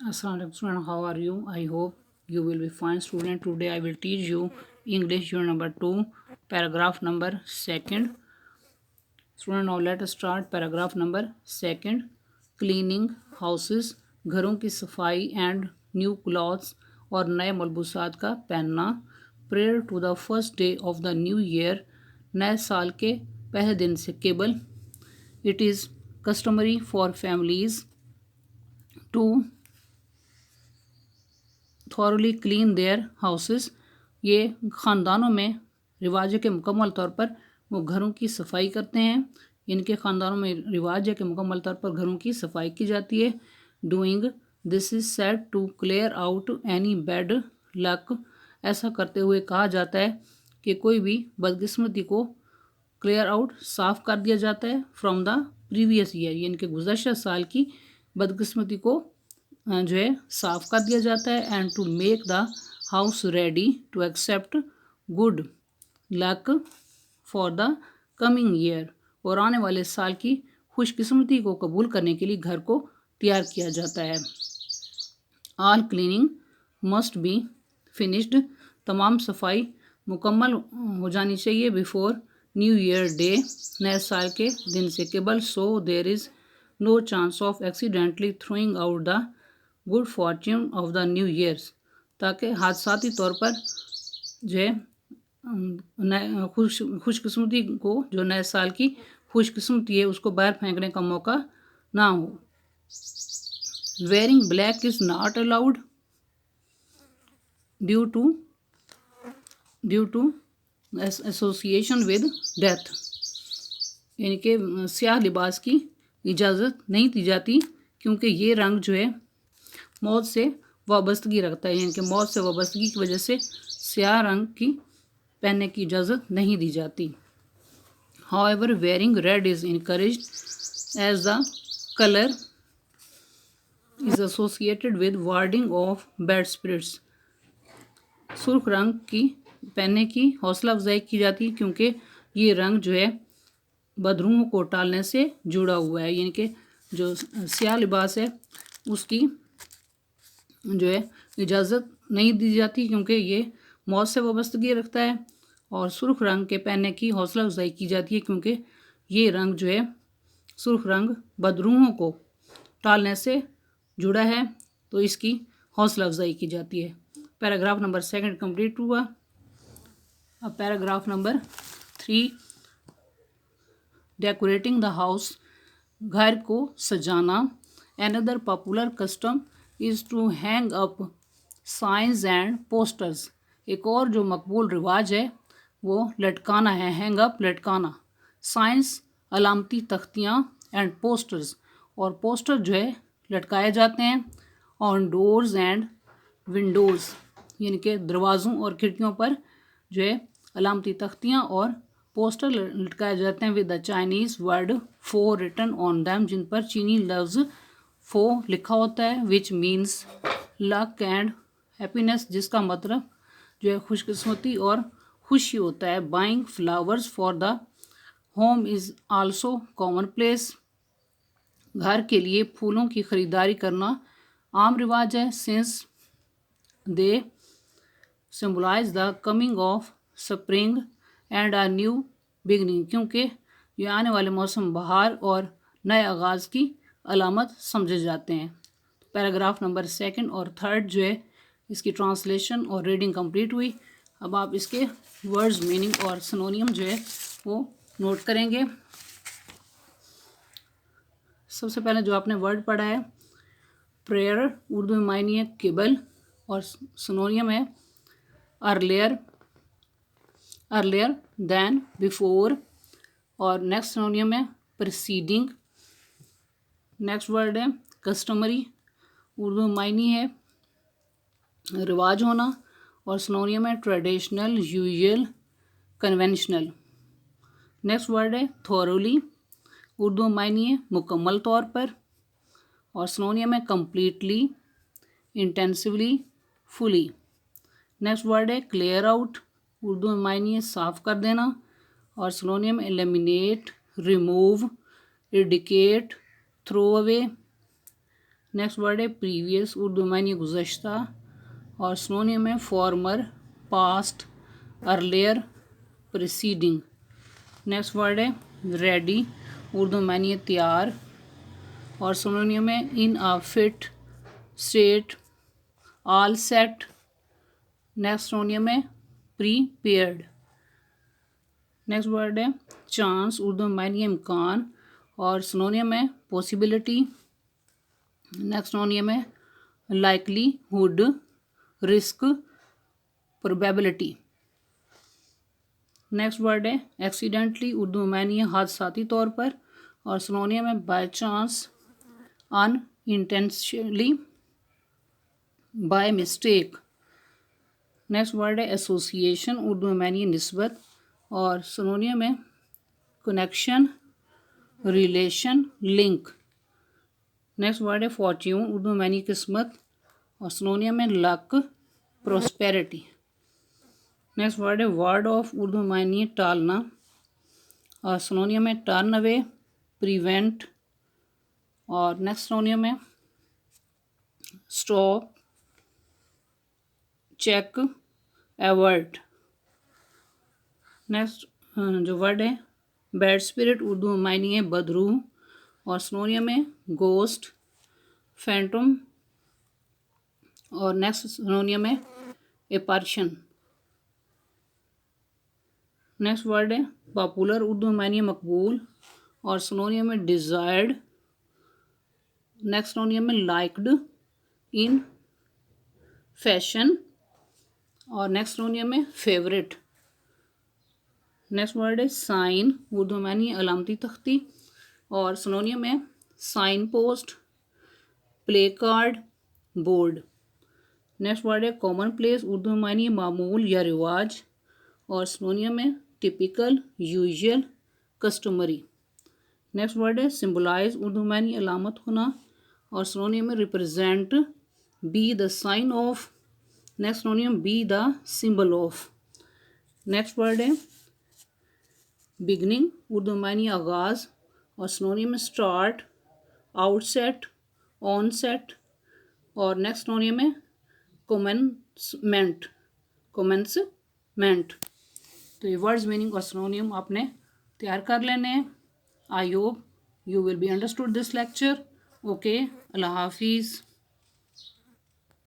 Assalamualaikum student, how are you? I hope you will be fine student. Today I will teach you English unit number 2, paragraph number 2nd. Student, now let us start paragraph number 2nd. Cleaning houses, घरों की सफाई and new clothes और नए मलबूसात का पहनना. Prayer to the first day of the new year, नए साल के पहले दिन से केबल. It is customary for families to thoroughly clean their houses. ये ख़ानदानों में रिवाज है कि मुकम्मल तौर पर वो घरों की सफाई करते हैं. इनके ख़ानदानों में रिवाज है कि मुकम्मल तौर पर घरों की सफाई की जाती है. Doing this is said to clear out any bad luck. ऐसा करते हुए कहा जाता है कि कोई भी बदकिस्मती को क्लियर आउट साफ़ कर दिया जाता है फ्रॉम द प्रीवियस ईयर. यानी कि गुज़श्ता साल की बदकिस्मती को जो है साफ़ कर दिया जाता है. And to make the house ready to accept good luck for the coming year. और आने वाले साल की खुशकिस्मती को कबूल करने के लिए घर को तैयार किया जाता है. All cleaning must be finished. तमाम सफाई मुकम्मल हो जानी चाहिए बिफोर न्यू ईयर डे, नए साल के दिन से केबल. So there is no chance of accidentally throwing out the good fortune of the new years. ताकि हादसाती तौर पर जो है नए खुशकिस्मती को, जो नए साल की खुशकिस्मती है, उसको बाहर फेंकने का मौका ना हो. Wearing black is not allowed due to association with death. यानी कि स्याह लिबास की इजाज़त नहीं दी जाती क्योंकि ये रंग जो है मौत से वाबस्तगी रखता है. यानी कि मौत से वाबस्तगी की वजह से स्याह रंग की पहनने की इजाज़त नहीं दी जाती. However wearing red is encouraged as the colour is associated with warding off bad spirits. सुर्ख रंग की पहनने की हौसला अफजाई की जाती है क्योंकि ये रंग जो है बदरूहों को टालने से जुड़ा हुआ है. यानी कि जो स्याह लिबास है उसकी जो है इजाज़त नहीं दी जाती क्योंकि ये मौत से वाबस्तगी रखता है. और सुर्ख रंग के पहनने की हौसला अफजाई की जाती है क्योंकि ये रंग जो है सुर्ख रंग बदरूहों को टालने से जुड़ा है, तो इसकी हौसला अफजाई की जाती है. पैराग्राफ नंबर 2 कंप्लीट हुआ. अब paragraph number 3, decorating the house, घर को सजाना. Another popular custom is to hang up signs and posters. एक और जो मकबूल रिवाज है वो लटकाना है. हैंग अप लटकाना. साइंस अलामती तख्तियाँ एंड पोस्टर्स, और पोस्टर जो है लटकाए जाते हैं ऑन डोर्स एंड विंडोज़. यानी कि दरवाज़ों और खिड़कियों पर जो है अलामती तख्तियाँ और पोस्टर लटकाए जाते हैं with the Chinese word fu written on them, जिन पर चीनी लफ्ज़ फो लिखा होता है, which means luck and happiness, जिसका मतलब जो है खुशकिस्मती और खुशी होता है. Buying flowers for the home is also commonplace. घर के लिए फूलों की ख़रीदारी करना आम रिवाज है. Since they symbolise the coming of spring and a new beginning, क्योंकि ये आने वाले मौसम बहार और नए आगाज़ की अलामत समझे जाते हैं. पैराग्राफ नंबर 2 और 3 जो है इसकी ट्रांसलेशन और रीडिंग कंप्लीट हुई. अब आप इसके वर्ड्स, मीनिंग और सिनोनियम जो है वो नोट करेंगे. सबसे पहले जो आपने वर्ड पढ़ा है प्रेयर, उर्दू में मायनी है केबल, और सिनोनियम है अर्लियर, अर्लियर दैन, बिफोर. और नेक्स्ट सिनोनियम है प्रीसीडिंग. नेक्स्ट वर्ड है कस्टमरी, उर्दू में मायनी है रिवाज होना, और सिनोनियम है traditional, usual, conventional. Next word है थॉरोली, उर्दू में मायनी है मुकम्मल तौर पर, और सिनोनियम है completely, intensively, fully. Next word है क्लियर आउट, उर्दू में मायनी है साफ़ कर देना, और synonym eliminate, remove, eradicate, throw away. Next word ہے پریویس، اردو معنی گزشتہ، اور سنونیم ہے former, past, earlier, preceding. Next word ہے ریڈی، اردو معنی تیار، اور سنونیم ہے in a fit state, all set. Next synonym ہے پریپیئرڈ۔ نیکسٹ ورڈ ہے چانس، اردو معنی امکان، اور سنونیم ہے پاسبلٹی۔ نیکسٹ سنونیم ہے likelihood, risk, probability. Next word ہے ایکسیڈنٹلی، اردو معنی حادثاتی طور پر، اور سنونیم ہے by chance, unintentionally, by mistake. Next word ہے ایسوسیشن، اردو معنی نسبت، اور سنونیم ہے connection, relation, link. Next word ہے فارچیون، اردو معنی قسمت، اور سنونیم ہے لک، پراسپیرٹی۔ نیکسٹ ورڈ ہے وارڈ آف، اردو معنی ٹالنا، اور سنونیم ہے ٹرن اوے، پریونٹ، اور نیکسٹ سنونیم ہے اسٹاپ، چیک، ایورٹ۔ نیکسٹ جو ورڈ ہے بیڈ اسپرٹ، اردو معنی ہے بدروح، اور سنونیم ہے گوسٹ، فینٹم، اور نیکسٹ سنونیم ہے ایپارشن۔ نیکسٹ ورڈ ہے پاپولر، اردو معنی مقبول، اور سنونیم ہے ڈیزائرڈ۔ نیکسٹ سنونیم ہے لائکڈ، ان فیشن، اور نیکسٹ سنونیم ہے فیوریٹ۔ نیکسٹ ورڈ ہے سائن، اردو معنی علامتی تختی، اور سنونیم ہے signpost, placard, board. Next word ہے کامن پلیس، اردو معنی معمول یا رواج، اور سنونیم ہے typical, usual, customary. Next word ہے سمبلائز، اردو معنی علامت ہونا، اور سنونیم ہے represent, be the sign of. Next synonym be the symbol of. Next word ہے بگننگ، اردو معنی آغاز، اور synonym start, outset, onset, اور نیکسٹ سنونیم ہے کومنسمنٹ، کومنسمنٹ۔ تو یہ ورڈز میننگ اور سنونیم آپ نے تیار کر لینے ہیں۔ I hope you will be understood this lecture. Okay, اللہ حافظ۔